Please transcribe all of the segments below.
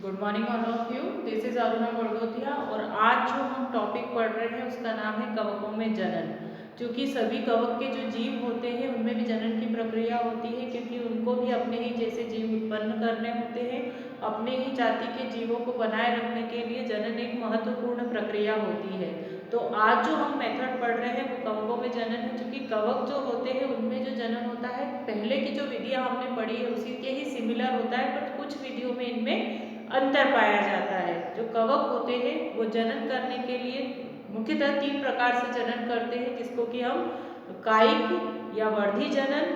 Good morning all of you. This is Aruna Badgotia और आज जो हम टॉपिक पढ़ रहे हैं उसका नाम है कवकों में जनन। क्योंकि सभी कवक के जो जीव होते हैं उनमें भी जनन की प्रक्रिया होती है, क्योंकि उनको भी अपने ही जैसे जीव उत्पन्न करने होते हैं। अपने ही जाति के जीवों को बनाए रखने के लिए जनन एक महत्वपूर्ण प्रक्रिया होती है। तो आज जो हम मेथड पढ़ रहे हैं वो कवकों में जनन है। क्योंकि कवक जो होते हैं उनमें जो जनन होता है पहले की जो विधियां हमने पढ़ी है उसी के ही सिमिलर होता है, बट कुछ विधियों में इनमें अंतर पाया जाता है। जो कवक होते हैं वो जनन करने के लिए मुख्यतः 3 प्रकार से जनन करते हैं, जिसको कि हम कायिक या वर्धी जनन,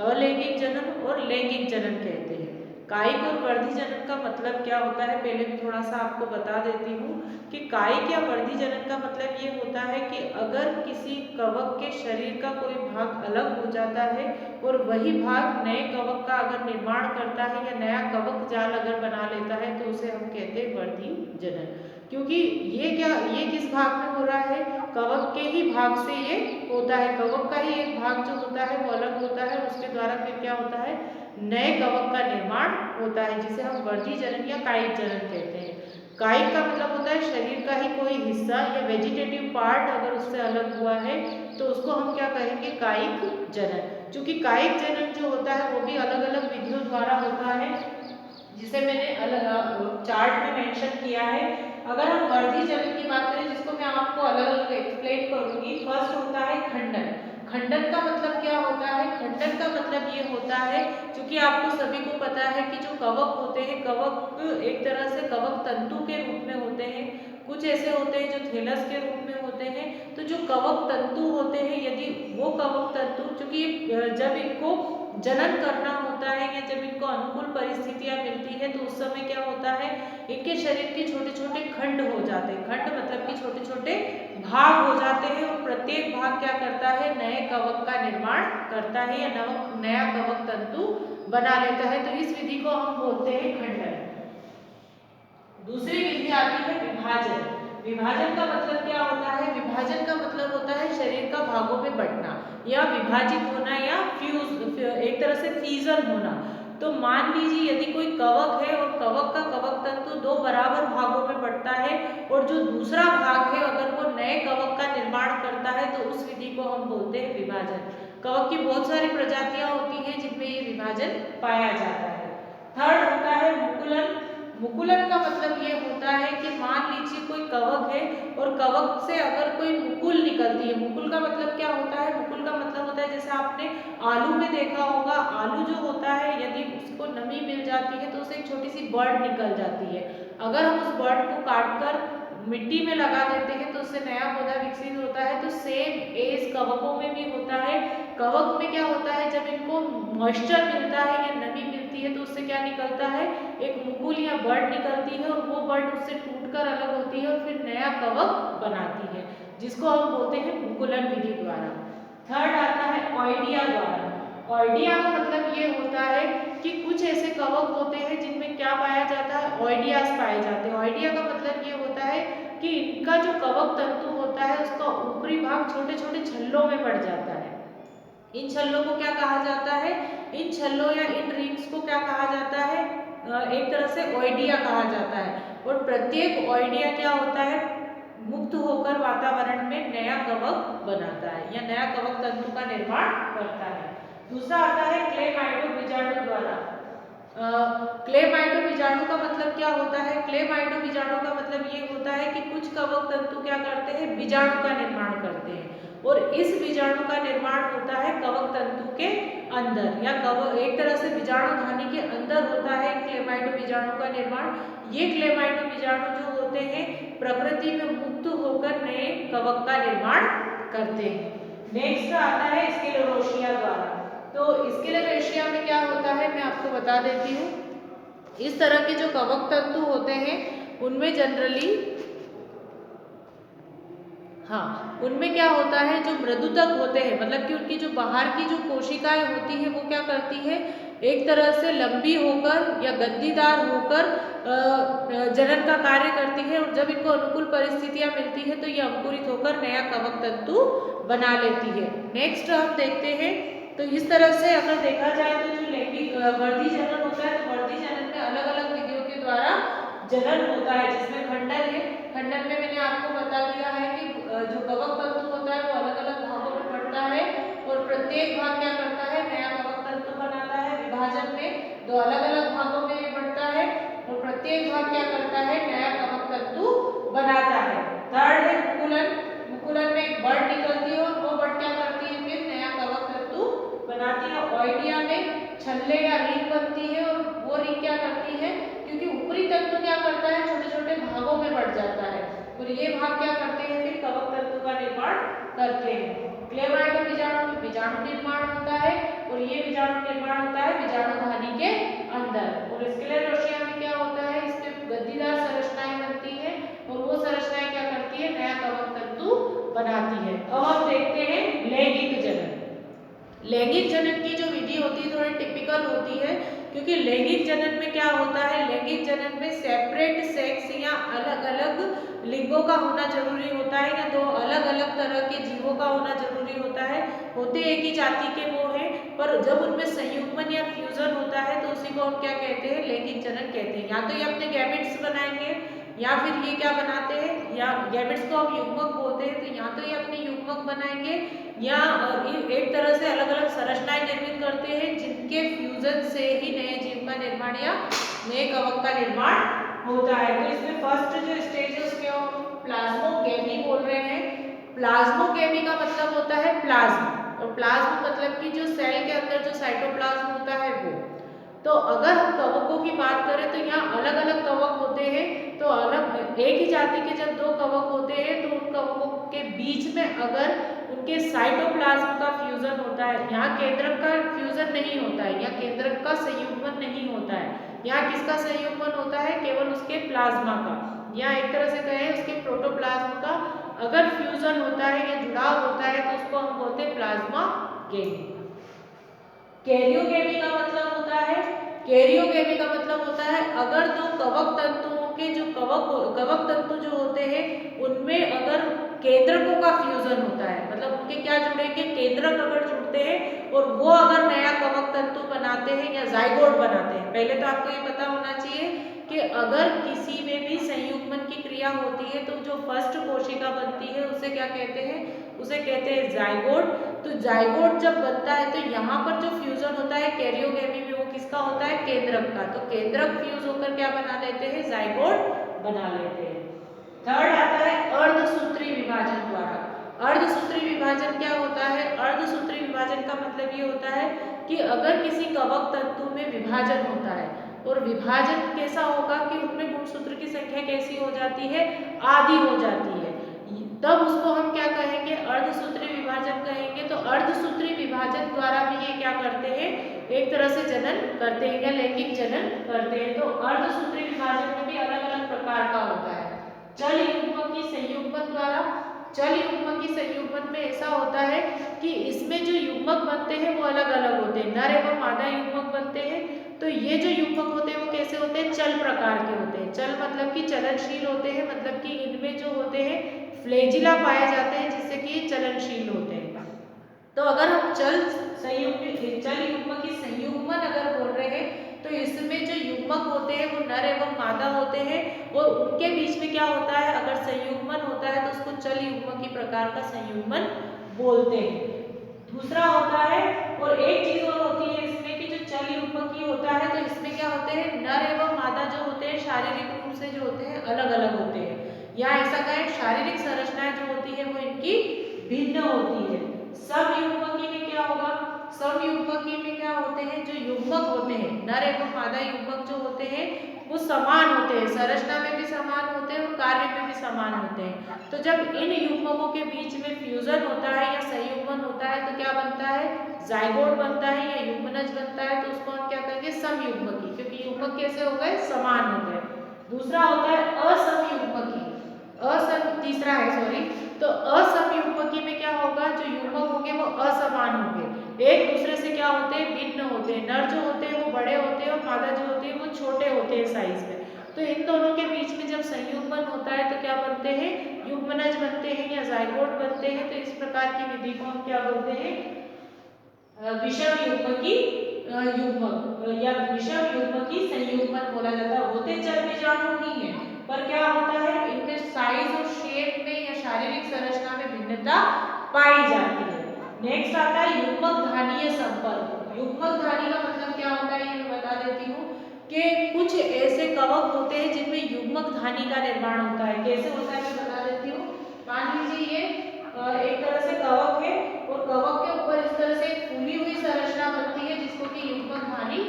अलैंगिक जनन और लैंगिक जनन कहते हैं। कायिक और वर्धी जनन का मतलब क्या होता है पहले मैं थोड़ा सा आपको बता देती हूँ कि कायिक या वर्धी जनन का मतलब ये होता है कि अगर किसी कवक के शरीर का कोई भाग अलग हो जाता है और वही भाग नए कवक का अगर निर्माण करता है या नया कवक जाल अगर बना लेता है तो उसे हम कहते हैं वर्धी जनन। क्योंकि ये किस भाग में हो रहा है, कवक के ही भाग से ये होता है। कवक का ही एक भाग जो होता है वो अलग होता है, उसके द्वारा फिर क्या होता है नए कवक का निर्माण होता है, जिसे हम वर्धी जनन या कायिक जनन कहते हैं। कायिक का मतलब होता है शरीर का ही कोई हिस्सा या वेजिटेटिव पार्ट अगर उससे अलग हुआ है तो उसको हम क्या कहेंगे, कायिक जनन। क्योंकि कायिक जनन जो होता है वो भी अलग अलग विधियों द्वारा होता है, जिसे मैंने अलग चार्ट में मेंशन किया है। अगर हम वर्धी जनन की बात करें जिसको मैं आपको अलग अलग एक्सप्लेन करूंगी, फर्स्ट होता है खंडन। खंडन का मतलब क्या होता है, खंडन का मतलब ये होता है, क्योंकि आपको सभी को पता है कि जो कवक होते हैं, कवक एक तरह से कवक तंतु के रूप में होते हैं, कुछ ऐसे होते हैं जो थैलस के रूप में होते हैं। तो जो कवक तंतु होते हैं, यदि वो कवक तंतु क्योंकि जब इनको जनन करना होता है या जब इनको अनुकूल परिस्थितियां मिलती है तो उस समय क्या होता है इनके शरीर के छोटे छोटे खंड हो जाते हैं। खंड मतलब कि छोटे छोटे भाग हो जाते हैं और प्रत्येक भाग क्या करता है नए कवक का निर्माण करता है या नया कवक तंतु बना लेता है। तो इस विधि को हम बोलते हैं खंडन। दूसरी विधि आती है विभाजन। विभाजन का मतलब क्या होता है, विभाजन का मतलब होता है शरीर का भागों में बंटना या विभाजित होना या फ्यूज, एक तरह से फ्यूजन होना। तो मान लीजिए यदि कोई कवक है और कवक का कवक तंतु 2 बराबर भागों में बंटता है और जो दूसरा भाग है अगर वो नए कवक का निर्माण करता है तो उस विधि को हम बोलते हैं विभाजन। कवक की बहुत सारी प्रजातियां होती हैं जिनमें ये विभाजन पाया जाता है। थर्ड होता है मुकुलन। मुकुलन का मतलब ये होता है कि मान लीजिए कोई कवक है और कवक से अगर कोई मुकुल निकलती है। मुकुल का मतलब क्या होता है, मुकुल का मतलब होता है जैसे आपने आलू में देखा होगा, आलू जो होता है यदि उसको नमी मिल जाती है तो उसे एक छोटी सी बर्ड निकल जाती है। अगर हम उस बर्ड को काट कर मिट्टी में लगा देते हैं तो उससे नया पौधा विकसित होता है। तो सेम एज कवकों में भी होता है। कवक में क्या होता है जब इनको मॉइस्चर मिलता है या नमी मिलती है तो उससे क्या निकलता है एक मुकुल या बर्ड निकलती है और वो बर्ड उससे टूटकर अलग होती है और फिर नया कवक बनाती है, जिसको हम बोलते हैं मुकुलन विधि द्वारा। थर्ड आता है ऑइडिया द्वारा। ऑइडिया का मतलब ये होता है कि कुछ ऐसे कवक होते हैं जिनमें क्या पाया जाता है, ऑइडियाज पाए जाते हैं। ऑइडिया का मतलब ये होता है कि इनका जो कवक तंतु होता है उसका ऊपरी भाग छोटे छोटे छल्लों में पड़ जाता है। इन छल्लों को क्या कहा जाता है, इन छल्लों या इन रिंग्स को क्या कहा जाता है, एक तरह से ऑइडिया कहा जाता है। और प्रत्येक ऑइडिया क्या होता है मुक्त होकर वातावरण में नया कवक बनाता है या नया कवक तंतु का निर्माण करता है। दूसरा आता है क्लेमाइडो बीजाणु द्वारा। क्लेमाइडो बीजाणु का मतलब क्या होता है, क्लेमाइडो बीजाणु का मतलब ये होता है कि कुछ कवक तंतु क्या करते हैं बीजाणु का निर्माण करते हैं और इस बीजाणु का निर्माण होता है कवक तंतु के अंदर या कवक एक तरह से बीजाणु धानी के अंदर होता है क्लेमाइडो बीजाणु का निर्माण। ये क्लेमाइडो बीजाणु जो होते हैं प्रकृति में मुक्त होकर नए कवक का निर्माण करते हैं। नेक्स्ट आता है स्क्लेरोशिया द्वारा। तो स्क्लेरोशिया में क्या होता है मैं आपको बता देती हूँ। इस तरह के जो कवक तंतु होते हैं उनमें जनरली उनमें क्या होता है जो मृदुतक होते हैं, मतलब कि उनकी जो बाहर की जो कोशिकाएं होती है वो क्या करती है एक तरह से लंबी होकर या गद्दीदार होकर जनन का कार्य करती है और जब इनको अनुकूल परिस्थितियां मिलती है तो ये अंकुरित होकर नया कवक तंतु बना लेती है। नेक्स्ट हम देखते हैं, तो इस तरह से अगर देखा जाए तो जो लैंगिक वर्धी जनन होता है तो वर्धी जनन में अलग अलग विधियों के द्वारा जनन होता है, जिसमें खंडन है। खंडन में मैंने आपको बता दिया है कि जो कवक तंतु होता है वो अलग अलग भागों में बढ़ता है और प्रत्येक भाग क्या करता है, नया कवक तंतु बनाता है। विभाजन में दो अलग अलग भागों में ये बढ़ता है और प्रत्येक भाग क्या करता है, नया कवक तंतु बनाता है। थर्ड है मुकुलन। मुकुलन में एक बड निकलती है और वो बड क्या करती है, फिर नया कवक तंतु बनाती है। ओइडिया में छल्ले या रिंग बनती है और वो रिंग क्या करती है, क्योंकि ऊपरी तंतु क्या करता है, छोटे छोटे भागों में बढ़ जाता है और ये भाग क्या करते हैं, फिर कवक तंतु का निर्माण करते हैं। क्लेमाइडो बीजाणु में बीजाणु निर्माण होता है और ये बीजाणु निर्माण होता है बीजाणुधानी के अंदर। और स्क्लेरोशिया में क्या होता है, इसमें गद्दीदार संरचनाएं बनती है और वो संरचनाएं क्या करती है, नया कवक तंतु बनाती है। अब हम देखते हैं लैंगिक जनन। लैंगिक जनन की जो विधि होती है थोड़ी टिपिकल होती है, क्योंकि लैंगिक जनन में क्या होता है, लैंगिक जनन में सेपरेट सेक्स या अलग अलग लिंगों का होना जरूरी होता है या दो अलग अलग तरह के जीवों का होना जरूरी होता है। होते एक ही जाति के वो हैं, पर जब उनमें संयुग्मन या फ्यूजन होता है तो उसी को हम क्या कहते हैं, लैंगिक जनन कहते हैं। या तो ये अपने गैमेट्स बनाएंगे या फिर ये क्या बनाते हैं, या गैमेट्स को हम युग्मक बोलते हैं, तो या तो ये अपने युग्मक बनाएंगे या एक तरह से अलग अलग संरचनाएं निर्मित करते हैं जिनके फ्यूजन से ही नए जीव का निर्माण या नए कवक का निर्माण होता है। तो इसमें फर्स्ट जो स्टेज है उसके हम प्लाज्मोगेमी बोल रहे हैं। प्लाज्मोगेमी का मतलब होता है प्लाज्म, और प्लाज्म मतलब कि जो सेल के अंदर जो साइटोप्लाज्म होता है वो। तो अगर हम कवकों की बात करें तो यहाँ अलग अलग कवक होते हैं, तो अलग एक ही जाति के जब दो कवक होते हैं तो उन कवकों के बीच में अगर उनके साइटोप्लाज्म का फ्यूजन होता है, यहाँ केंद्रक का फ्यूजन नहीं होता है, यहाँ केंद्रक का संयुग्मन नहीं होता है, यहाँ किसका संयुग्मन होता है, केवल उसके प्लाज्मा का, या एक तरह से कहें उसके प्रोटोप्लाज्म का अगर फ्यूजन होता है या जुड़ाव होता है तो उसको हम बोलते हैं प्लाज्मागेमी। कैरियोगेमी का मतलब होता है, कैरियोगेमी का मतलब होता है अगर दो कवक तंतुओं के जो कवक तंतु जो होते हैं उनमें अगर केंद्रकों का फ्यूजन होता है, मतलब उनके क्या जुड़ेंगे, केंद्रक अगर जुड़ते हैं और वो अगर नया कवक तंतु बनाते हैं या जाइगोट बनाते हैं। पहले तो आपको ये पता होना चाहिए कि अगर किसी में भी संयुग्मन की क्रिया होती है तो जो फर्स्ट कोशिका बनती है उसे क्या कहते हैं, उसे कहते हैं जाइगोट। तो जाइगोट जब बनता है तो यहाँ पर जो फ्यूजन होता है कैरियोगेमी में वो किसका होता है, केंद्रक का। तो केंद्रक फ्यूज होकर क्या बना लेते हैं, जाइगोट बना लेते हैं। थर्ड आता है अर्धसूत्री विभाजन द्वारा। अर्धसूत्री विभाजन क्या होता है, अर्धसूत्री विभाजन का मतलब ये होता है कि अगर किसी कवक तंतु में विभाजन होता है और विभाजन कैसा होगा कि उनमें गुणसूत्र की संख्या कैसी हो जाती है, आधी हो जाती है, तब उसको हम क्या कहेंगे, अर्धसूत्री विभाजन कहेंगे। तो अर्धसूत्री विभाजन द्वारा भी ये क्या करते हैं, एक तरह से जनन करते हैं या लैंगिक जनन करते हैं। तो अर्धसूत्री विभाजन में भी अलग अलग प्रकार का होता है। चल युग्मक की संयुग्मन द्वारा, चल युग्मक की संयुग्मन में ऐसा होता है कि इसमें जो युग्मक बनते हैं वो अलग अलग होते हैं, नर एवं मादा युग्मक बनते हैं। तो ये जो युग्मक होते हैं वो कैसे होते हैं, चल प्रकार के होते हैं। चल मतलब कि चलनशील होते हैं, मतलब कि इनमें जो होते हैं फ्लैजिला पाए जाते हैं जिससे कि ये चलनशील होते हैं। तो अगर हम चल युग्मक की संयुग्मन अगर बोल रहे हैं तो इसमें जो युग्मक होते हैं वो नर एवं मादा होते हैं और उनके बीच में क्या होता है, अगर संयुग्मन होता है तो उसको चल युग्मक की प्रकार का संयुग्मन बोलते हैं। दूसरा होता है, और एक चीज और होती है इसमें कि जो चल युग्मक की होता है तो इसमें क्या होते हैं, नर एवं मादा जो होते हैं शारीरिक रूप से जो होते हैं अलग अलग होते हैं, या ऐसा कहें शारीरिक संरचनाएं जो होती है वो इनकी भिन्न होती है। समयुग्मकी में क्या होगा, समयुग्मकी में क्या होते हैं, जो युग्मक होते हैं नर एवं मादा युग्मक जो होते हैं वो समान होते हैं, संरचना में भी समान होते हैं और कार्य में भी समान होते हैं। तो जब इन युग्मकों के बीच में फ्यूजन होता है या संयुग्मन होता है तो क्या बनता है, जाइगोट बनता है या युग्मनज बनता है। तो उसको हम क्या कहेंगे, समयुग्मकी, क्योंकि युग्मक कैसे हो गए, समान हो गए। दूसरा होता है असमयुग्मकी, तीसरा है सॉरी। तो असमयुग्मकी में क्या होगा, जो युग्मक होंगे वो असमान होंगे, एक दूसरे से क्या होते हैं, भिन्न होते हैं। नर जो होते हैं वो बड़े होते हैं और मादा जो होती है वो छोटे होते हैं साइज में। तो इन दोनों के बीच में जब संयुग्मन होता है तो क्या बनते हैं, युग्मनज बनते हैं या जाइगोट बनते हैं। तो इस प्रकार की विधि को हम क्या बोलते हैं, विषम युग्मकी युग्मक या विषम युग्मकी संयुग्मन बोला जाता है। होते चर बीजाणु ही है, पर क्या होता है इनके साइज और शेप में या शारीरिक संरचना में भिन्नता पाई जाती है। नेक्स्ट आता है युग्मक धानीय संपर्क। युग्मक धानी का मतलब क्या होता है ये मैं बता देती हूँ कि कुछ ऐसे कवक होते हैं जिनमें युग्मक धानी का निर्माण होता है। कैसे होता है मैं बता देती हूँ। मान लीजिए ये एक तरह से कवक है और कवक के ऊपर इस तरह से एक फूली हुई संरचना बनती है जिसको कि युग्मक धानी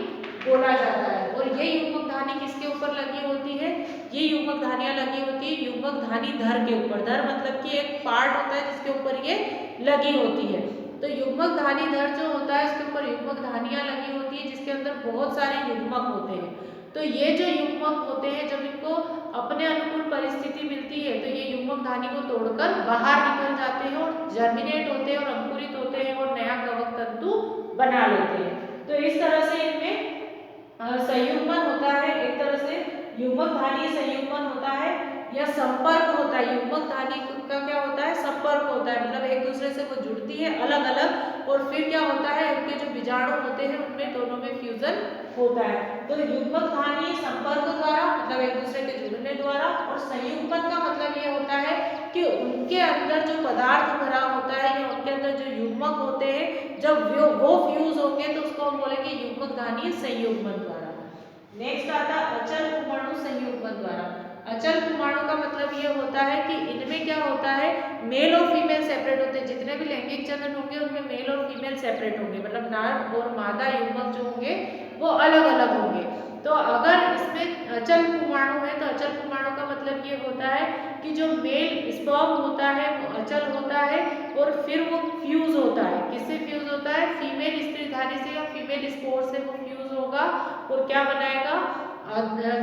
बोला जाता है। और ये युग्मक धानी किसके ऊपर लगी होती है? ये युग्मक धानियां लगी होती है युग्मक धानी धर के ऊपर। धर मतलब कि एक पार्ट होता है जिसके ऊपर ये लगी होती है। तो युग्मक धानी धर जो होता है इसके ऊपर युग्मक धानियां लगी होती है जिसके अंदर बहुत सारे युग्मक होते हैं। तो ये जो युग्मक होते हैं जब इनको अपने अनुकूल परिस्थिति मिलती है तो ये युग्मक धानी को तोड़कर बाहर निकल जाते हैं और जर्मिनेट होते हैं और अंकुरित होते हैं और नया कवक तंतु बना लेते हैं। तो इस तरह से इनमें संयुग्मन होता है। एक तरह से युग्मक धानी संयुग्मन होता है या संपर्क होता है। युग्मक धानी का क्या होता है? संपर्क होता है, मतलब एक दूसरे से वो जुड़ती है अलग अलग और फिर क्या होता है उनके जो बीजाणु होते हैं उनमें दोनों में फ्यूजन होता है। तो युग्मक धानी संपर्क द्वारा मतलब एक दूसरे के जुड़ने द्वारा, और संयुग्मन का मतलब ये होता है कि उनके अंदर जो पदार्थ भरा होता है या उनके अंदर जो युग्मक होते हैं जब वो फ्यूज होंगे तो उसको हम बोलेंगे युग्मक धानी संयुग्मन द्वारा। नेक्स्ट आता है अचल परमाणु संयुग्मन द्वारा। अचल परमाणु का मतलब ये होता है कि इनमें क्या होता है मेल और फीमेल सेपरेट होते हैं। जितने भी लैंगिक जनन होंगे उनमें मेल और फीमेल सेपरेट होंगे, मतलब नर और मादा युग्मक जो होंगे वो अलग अलग होंगे। तो अगर इसमें अचल परमाणु है तो अचल परमाणु का मतलब ये होता है कि जो मेल स्पर्म होता है वो अचल होता है और फिर वो फ्यूज होता है। किससे फ्यूज होता है? फीमेल स्त्रीधारी से या फीमेल स्पोर से वो फ्यूज होगा और क्या बनाएगा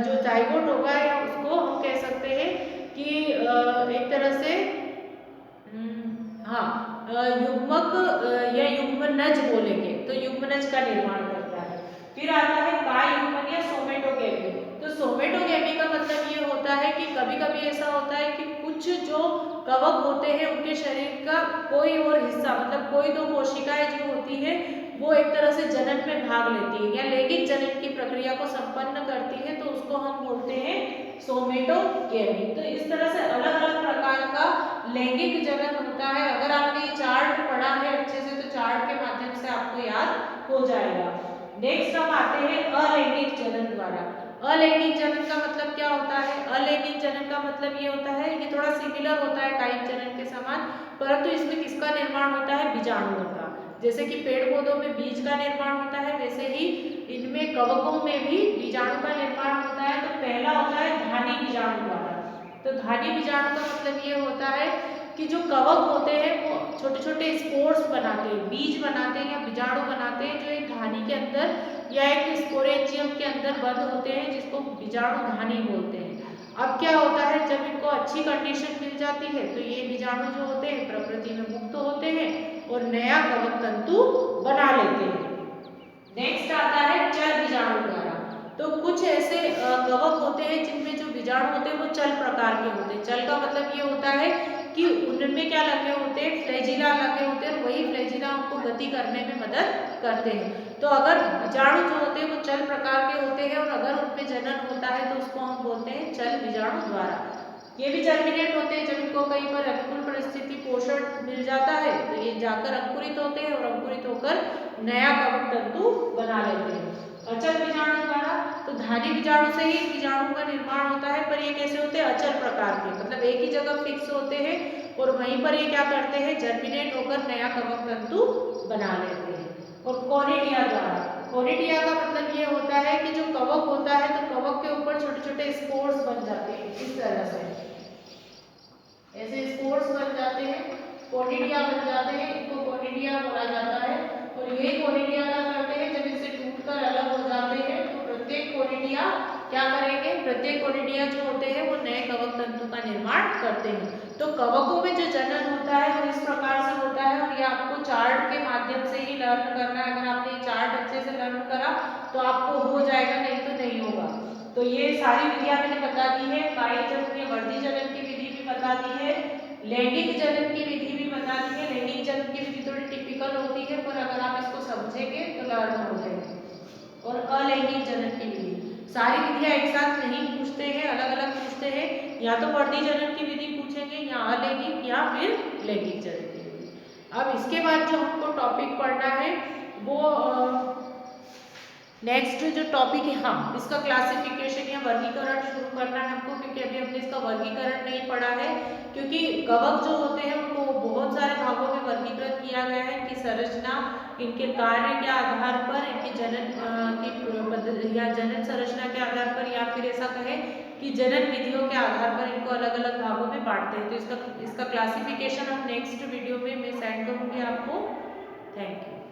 जो जाइगोट होगा या उसको हम कह सकते हैं कि एक तरह से हाँ युग्मक या युग्मनज बोलेंगे तो युग्मनज का निर्माण करता है। फिर आता है काय युग्मन या सोमेटोगेमी। तो सोमेटोगेमी का मतलब ये होता है कि कभी कभी ऐसा होता है कि कुछ जो कवक होते हैं उनके शरीर का कोई और हिस्सा मतलब कोई दो कोशिकाएं जो होती है वो एक तरह से जनन में भाग लेती है या लैंगिक जनन की प्रक्रिया को संपन्न करती है तो उसको हम बोलते हैं सोमेटोगेमी। तो इस तरह से अलग अलग प्रकार का लैंगिक जनन होता है। अगर आपने ये चार्ट पढ़ा है अच्छे से तो चार्ट के माध्यम से आपको याद हो जाएगा। नेक्स्ट हम आते हैं अलैंगिक जनन द्वारा। अलैंगिक जनन का मतलब क्या होता है? अलैंगिक जनन का मतलब ये होता है ये थोड़ा सिमिलर होता है कायिक जनन के समान, परंतु इसमें किसका निर्माण होता है? बीजाणुओं का। जैसे कि पेड़ पौधों में बीज का निर्माण होता है वैसे ही इनमें कवकों में भी बीजाणु का निर्माण होता है। तो पहला होता है धानी बीजाणु द्वारा। तो धानी बीजाणु का मतलब ये होता है कि जो कवक होते हैं वो छोटे छोटे स्पोर्स बनाते हैं, बीज बनाते हैं या बीजाणु बनाते हैं जो एक धानी के अंदर या एक स्पोरेंजियम के अंदर बंद होते हैं जिसको बीजाणु धानी बोलते हैं। अब क्या होता है जब इनको अच्छी कंडीशन मिल जाती है तो ये बीजाणु जो होते हैं प्रकृति में मुक्त होते हैं और नया कवक तंतु बना लेते हैं। नेक्स्ट आता है चल बीजाणु द्वारा। तो कुछ ऐसे कवक होते हैं जिनमें जो बीजाणु होते हैं वो चल प्रकार के होते हैं। चल का मतलब ये होता है कि उनमें क्या लगे होते हैं? फ्लैजिला लगे होते हैं और वही फ्लैजिला उनको गति करने में मदद करते हैं। तो अगर बीजाणु जो होते हैं वो चल प्रकार के होते हैं और अगर उनमें जनन होता है तो उसको हम बोलते हैं चल बीजाणु द्वारा। ये भी जर्मिनेट होते हैं जब इनको कहीं पर अनुकूल परिस्थिति पोषण मिल जाता है तो ये जाकर अंकुरित होते हैं और अंकुरित होकर नया कवक तंतु बना लेते हैं। अचल बीजाणु द्वारा तो धानी बीजाणु से ही बीजाणु का निर्माण होता है, पर ये कैसे होते हैं? अचल प्रकार के, मतलब एक ही जगह फिक्स होते हैं और वहीं पर ये क्या करते हैं? जर्मिनेट होकर नया कवक तंतु बना लेते हैं। और कोनिडिया द्वारा, कोनिडिया का मतलब ये होता है कि जो कवक होता है तो कवक के ऊपर छोटे छोटे स्पोर्स बन जाते हैं इस तरह से, ऐसे स्पोर्स बन जाते हैं, कोनिडिया बन जाते हैं, इनको कोनिडिया बोला जाता है। और ये कोनिडिया क्या करते हैं? जब इनसे टूटकर अलग हो जाते हैं तो प्रत्येक कोनिडिया क्या करेंगे? प्रत्येक कोनिडिया जो होते हैं वो नए कवक तंतु का निर्माण करते हैं। तो कवकों में जो जनन होता है वो इस प्रकार से होता है और ये आपको चार्ट के माध्यम से ही लर्न करना है। अगर आपने चार्ट अच्छे से लर्न करा तो आपको हो जाएगा, नहीं तो नहीं होगा। तो ये सारी विधियां मैंने बता दी है। कायिक जनन या वर्धी जनन की विधि भी बता दी है, लैंगिक जनन की विधि भी बता दी है। लैंगिक जनन की विधि थोड़ी टिपिकल होती है पर अगर आप इसको समझेंगे तो लर्न हो जाएगा। और अलैंगिक जनन की विधि। सारी विधियां एक साथ नहीं पूछते हैं, अलग अलग पूछते हैं। या तो वर्धी जनन की विधि पूछेंगे, या अलैंगिक, या फिर लैंगिक जनन की विधि। अब इसके बाद जो हमको टॉपिक पढ़ना है वो नेक्स्ट जो टॉपिक है, हाँ, इसका क्लासिफिकेशन या वर्गीकरण शुरू करना है हमको, क्योंकि अभी हमने इसका वर्गीकरण नहीं पढ़ा है। क्योंकि कवक जो होते हैं उनको बहुत सारे भागों में वर्गीकृत किया गया है, इनकी संरचना, इनके कार्य के आधार पर, इनकी जनन की या जनन संरचना के आधार पर, या फिर ऐसा कहें कि जनन विधियों के आधार पर इनको अलग अलग भागों में बांटते हैं। तो इसका क्लासिफिकेशन हम नेक्स्ट वीडियो में मैं सेंड करूंगी आपको। Thank you.